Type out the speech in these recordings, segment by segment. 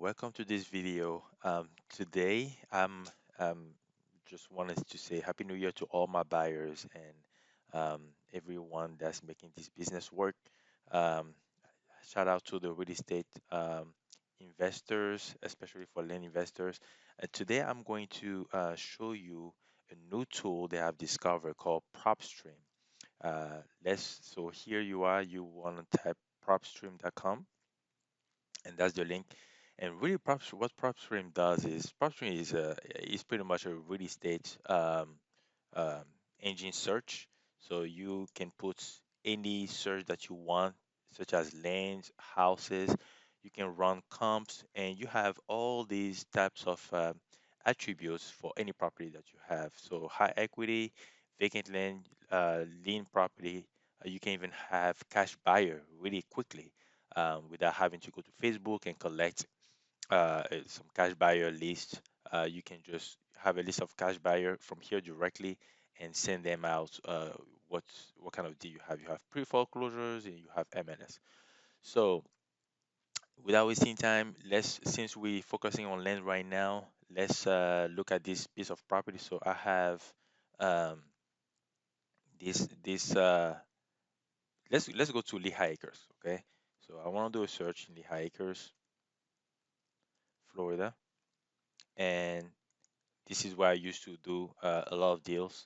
welcome to this video. Today, um, just wanted to say Happy New Year to all my buyers and everyone that's making this business work. Um, Shout out to the real estate investors, especially for land investors. Today, I'm going to show you a new tool they have discovered called Propstream. So here you are. You want to type propstream.com, and that's the link. And really, what PropStream does is PropStream is pretty much a real estate um, engine search. So you can put any search that you want, such as lands, houses. You can run comps, and you have all these types of attributes for any property that you have. So high equity, vacant land, lean property. You can even have cash buyer really quickly without having to go to Facebook and collect some cash buyer list. You can just have a list of cash buyer from here directly and send them out. What kind of deal you have? You have pre foreclosures and you have MLS. So without wasting time, let's since we're focusing on land right now, let's look at this piece of property. So I have um, this. Let's go to Lehigh Acres. Okay. So I want to do a search in Lehigh Acres, Florida, and this is where I used to do a lot of deals.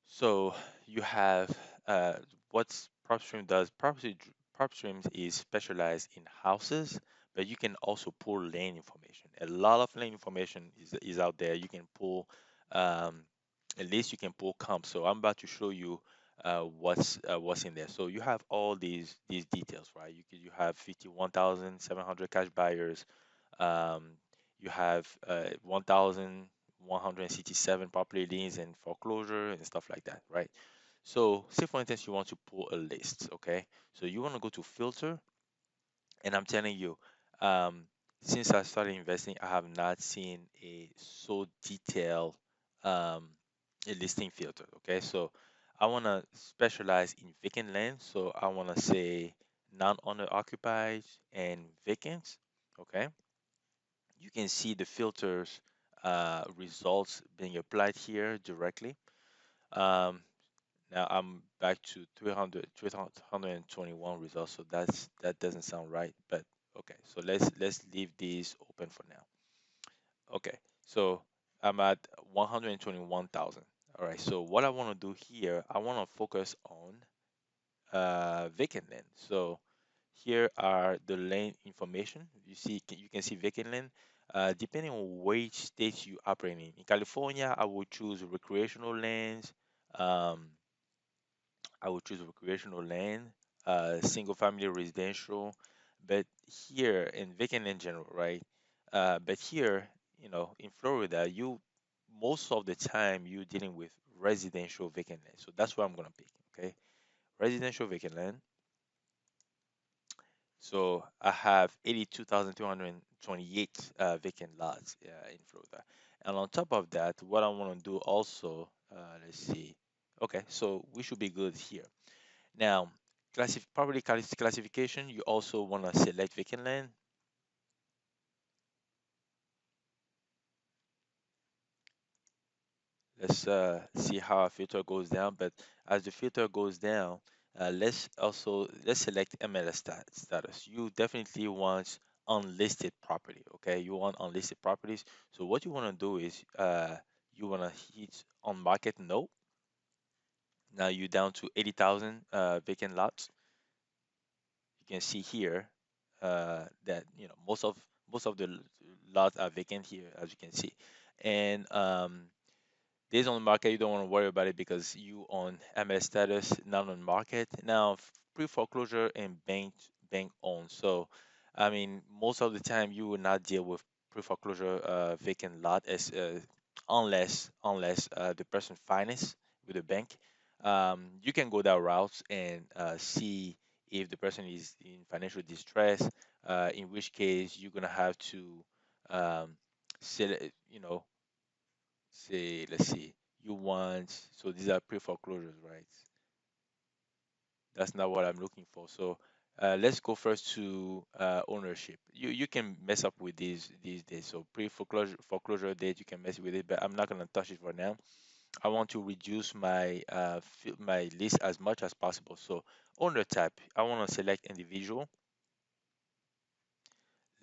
So you have what PropStream does. PropStream is specialized in houses, but you can also pull land information. A lot of land information is out there. You can pull, um, at least you can pull comps. So I'm about to show you what's in there. So you have all these details, right? You have 51,700 cash buyers. Um, you have 1,167 property liens and foreclosure and stuff like that, right? So, say for instance, you want to pull a list, okay? So you want to go to filter, and I'm telling you, um, since I started investing, I have not seen a so detailed um, a listing filter, okay? So I want to specialize in vacant land, so I want to say non-owner occupied and vacant, okay? You can see the filters results being applied here directly. Um, Now I'm back to 321 results, so that doesn't sound right, but okay. So let's leave these open for now. Okay, so I'm at 121,000. All right, so what I want to do here, I want to focus on vacant land. So here are the land information. You can see vacant land. Depending on which state you operate in. In California, I would choose recreational lands. Um, I would choose recreational land, single family residential. But here in vacant land general, right? But here, in Florida, you most of the time you're dealing with residential vacant land. So that's what I'm gonna pick. Okay, residential vacant land. So I have 82,228 vacant lots in Florida. And on top of that, what I want to do also, let's see. Okay, so we should be good here. Now, classification, you also want to select vacant land. Let's see how our filter goes down. But as the filter goes down, let's select MLS status. You definitely want unlisted property. Okay, you want unlisted properties. So what you want to do is you want to hit on market no. Now you're down to 80,000 vacant lots. You can see here that most of the lots are vacant here, as you can see. And days on the market, you don't want to worry about it because you on MLS status, not on market. Now, pre foreclosure and bank owned. So, I mean, most of the time you will not deal with pre foreclosure vacant lot unless the person finance with the bank. You can go that route and see if the person is in financial distress. In which case, you're gonna have to select, say, let's see, you want, so these are pre-foreclosures, right? That's not what I'm looking for. So let's go first to ownership. You can mess up with these days. So pre-foreclosure date, you can mess with it, but I'm not gonna touch it for now. I want to reduce my my list as much as possible. So owner type, I want to select individual.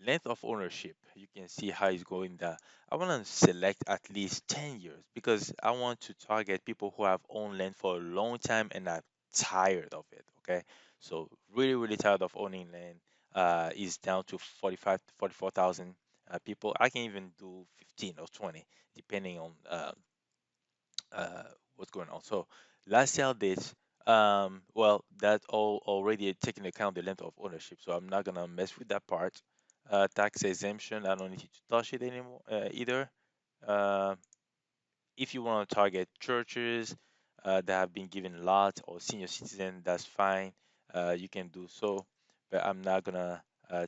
Length of ownership, you can see how it's going down. I want to select at least 10 years because I want to target people who have owned land for a long time and are tired of it. Okay, so really tired of owning land is down to 45 to 44,000 people. I can even do 15 or 20 depending on uh, what's going on. So last sale dates, well, that all already taking account the length of ownership. So I'm not gonna mess with that part. Tax exemption, I don't need to touch it anymore either. Uh, if you want to target churches that have been given lots or senior citizen, that's fine. You can do so, but I'm not gonna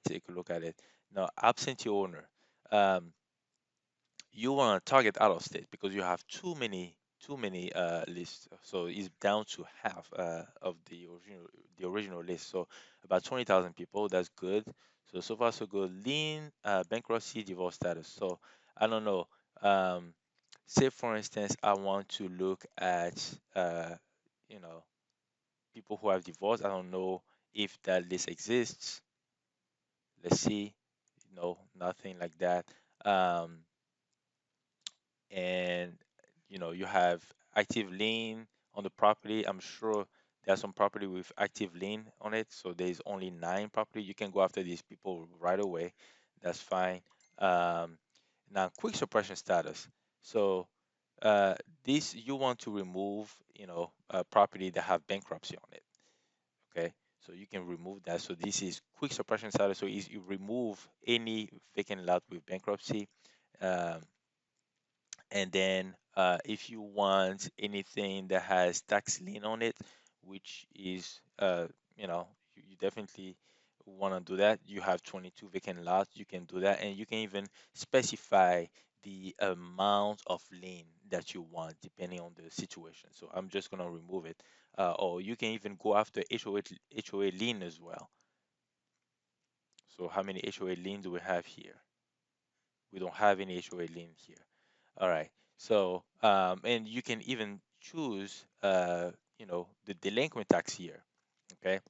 take a look at it. Now, absentee owner. Um, you want to target out of state because you have too many lists, so it's down to half of the original list, so about 20,000 people. That's good. So far so good. Lien, bankruptcy, divorce status. So I don't know, um say for instance I want to look at you know people who have divorced. I don't know if that list exists. Let's see. No, nothing like that. um and you have active lien on the property. I'm sure there's some property with active lien on it, so there's only 9 property. You can go after these people right away. That's fine. um, Now, quick suppression status. So this, you want to remove a property that have bankruptcy on it. Okay, so you can remove that. So this is quick suppression status. So is you remove any vacant lot with bankruptcy. um, and then if you want anything that has tax lien on it, which is you definitely want to do that. You have 22 vacant lots, you can do that, and you can even specify the amount of lien that you want depending on the situation. So I'm just going to remove it. Or you can even go after HOA lien as well. So how many HOA liens do we have here? We don't have any HOA lien here. All right. So, and you can even choose, the delinquent tax year. Okay.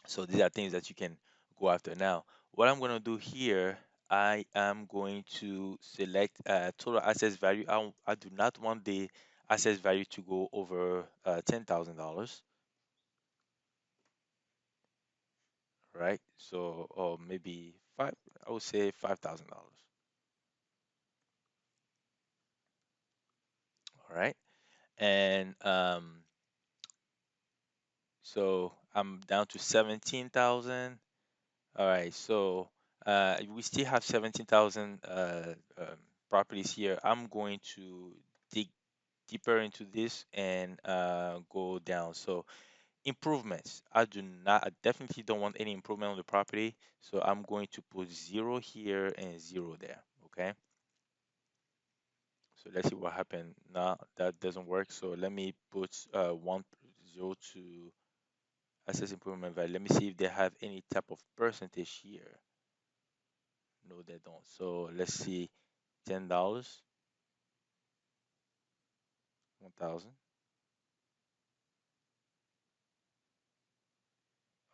So these are things that you can go after. Now, what I'm going to do here, I am going to select total assets value. I do not want the assets value to go over $10,000, right? So, or maybe five, I would say $5,000. All right. And so I'm down to 17,000. All right, so we still have 17,000 properties here. I'm going to dig deeper into this and go down. So improvements, I definitely don't want any improvement on the property. So I'm going to put 0 here and 0 there. Okay. So let's see what happened. Now that doesn't work. So let me put 1 0 to assess improvement value. Let me see if they have any type of percentage here. No, they don't. So let's see, $10, 1,000,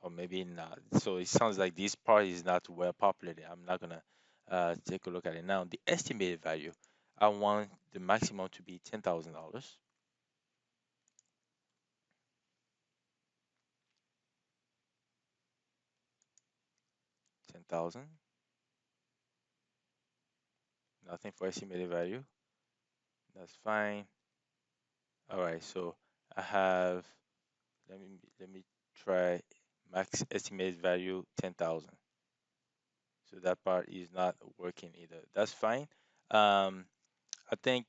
or maybe not. So it sounds like this part is not well populated. I'm not gonna take a look at it now. The estimated value, I want the maximum to be $10,000. 10,000. Nothing for estimated value. That's fine. All right. So I have. Let me try max estimated value 10,000. So that part is not working either. That's fine. I think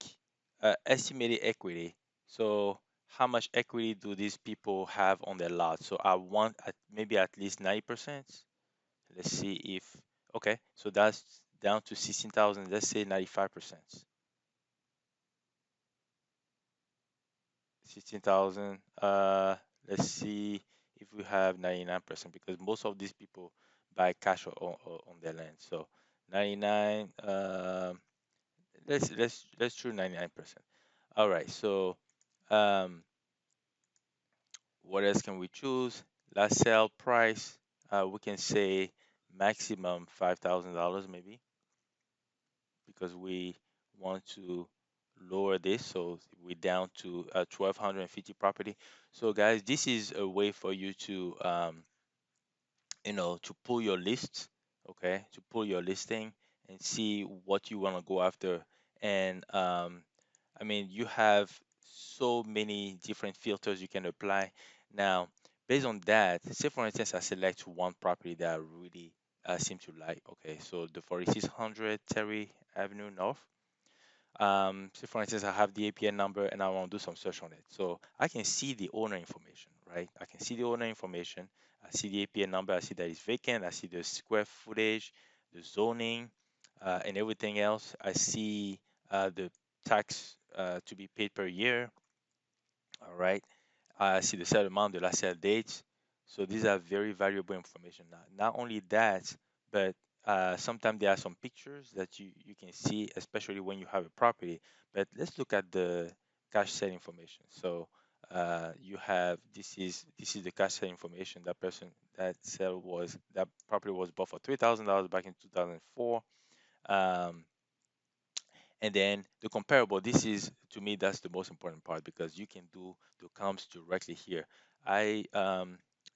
estimated equity. So how much equity do these people have on their lot? So I want maybe at least 90%. Let's see if, okay, so that's down to 16,000. Let's say 95%. 16,000. Let's see if we have 99%, because most of these people buy cash on their land. So 99, let's choose 99%. All right, so um, what else can we choose? Last sale price, we can say maximum $5,000 maybe, because we want to lower this, so we're down to 1,250 property. So guys, this is a way for you to to pull your list, okay, to pull your listing and see what you want to go after. And I mean, you have so many different filters you can apply. Now, based on that, say for instance, I select one property that I really seem to like. Okay, so the 4600 Terry Avenue North. Say for instance, I have the APN number and I want to do some search on it. So I can see the owner information, right? I can see the owner information. I see the APN number. I see that it's vacant. I see the square footage, the zoning, and everything else. I see the tax to be paid per year. All right. I see the sale amount, the last sale date. So these are very valuable information. Not only that, but sometimes there are some pictures that you can see, especially when you have a property. But let's look at the cash sale information. So you have this is the cash sale information. That property was bought for $3,000 back in 2004. Um, and then the comparable, this is to me that's the most important part, because you can do the comps directly here.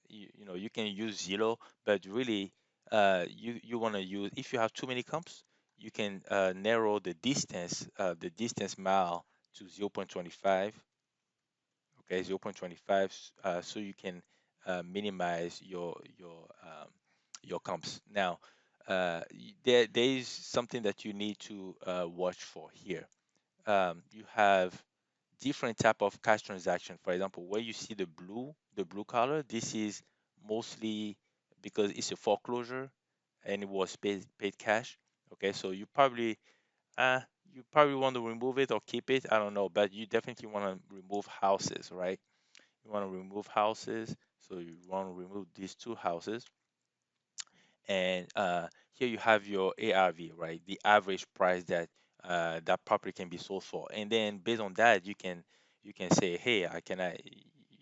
You can use Zillow, but really you want to use, if you have too many comps, you can narrow the distance mile to 0.25. Okay, 0.25, so you can minimize your comps. Now there is something that you need to watch for here. You have different type of cash transaction. For example, where you see the blue color, this is mostly because it's a foreclosure and it was paid cash. Okay, so uh you probably want to remove it or keep it. I don't know, but you definitely want to remove houses, right? You want to remove houses, so you want to remove these two houses. And here you have your ARV, right? The average price that that property can be sold for. And then based on that, you can say, hey,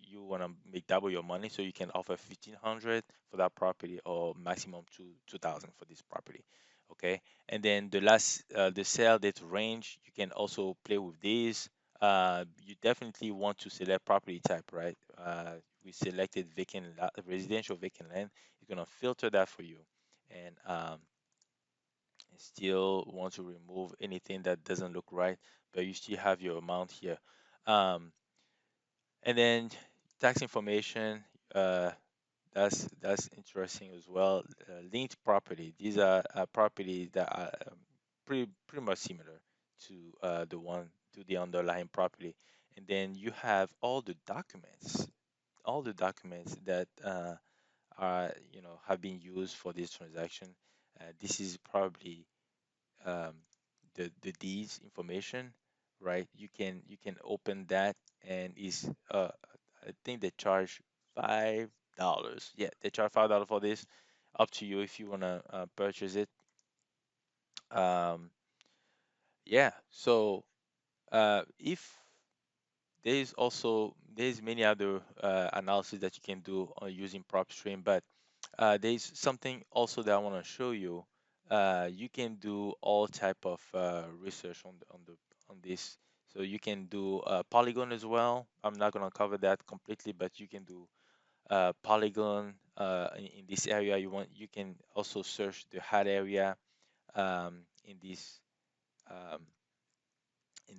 you want to make double your money, so you can offer 1,500 for that property, or maximum 2,000 for this property. Okay, and then the sale date range, you can also play with these. You definitely want to select property type, right? We selected residential vacant land. It's gonna filter that for you, and still want to remove anything that doesn't look right, but you still have your amount here. Um, and then tax information, uh, that's interesting as well. Linked property, these are properties that are pretty much similar to the underlying property. And then you have all the documents that are have been used for this transaction. This is probably um, the deeds information, right? You can open that, and is I think they charge $5. Yeah, they charge $5 for this. Up to you if you wanna purchase it. Um, yeah. So if there's many other analysis that you can do using Propstream, but there's something also that I want to show you. You can do all type of research on this. So you can do polygon as well. I'm not gonna cover that completely, but you can do polygon in this area. You can also search the hot area in um,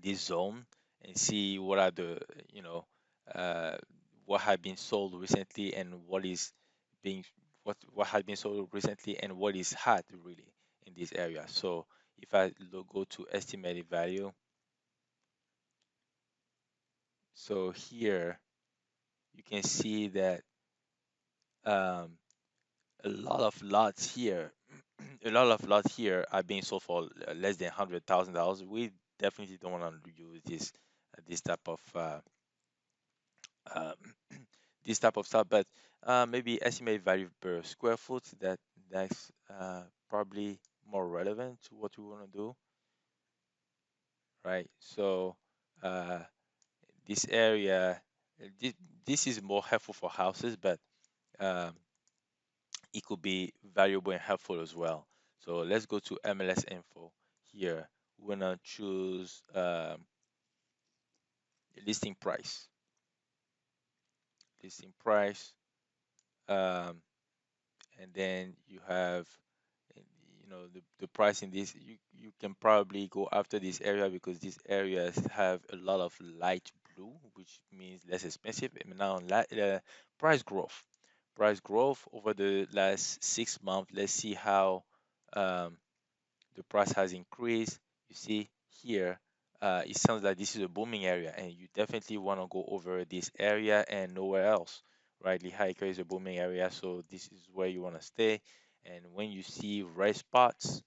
this zone, and see what are you know uh, what had been sold recently, and being what had been sold recently, and what is hot really in this area. So if I go to estimated value, so here you can see that um, a lot of lots here a lot of lots here are being sold for less than $100,000. We definitely don't want to use this type of um, this type of stuff. But maybe estimate value per square foot. That's probably more relevant to what we want to do, right? So uh, this area, this, this is more helpful for houses, but um, it could be valuable and helpful as well. So let's go to MLS info here. We're gonna choose listing price. Listing price. Um, and then you have the price in this. You can probably go after this area because these areas have a lot of light blue, which means less expensive. And now price growth. Price growth over the last 6 months. Let's see how um, the price has increased. You see here, it sounds like this is a booming area, and you definitely want to go over this area and nowhere else, right? Lehigh is a booming area, so this is where you want to stay. And when you see red spots,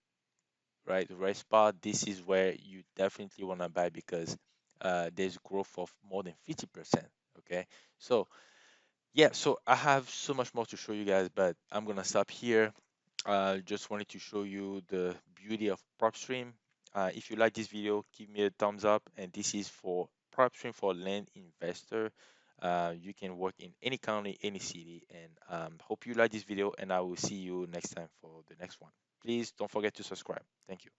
right, the red spot, this is where you definitely want to buy because there's growth of more than 50%. Okay, so yeah, so I have so much more to show you guys, but I'm gonna stop here. Just wanted to show you the beauty of Propstream. If you like this video, give me a thumbs up. And this is for Propstream for land investor. You can work in any county, any city. And hope you like this video. And I will see you next time for the next one. Please don't forget to subscribe. Thank you.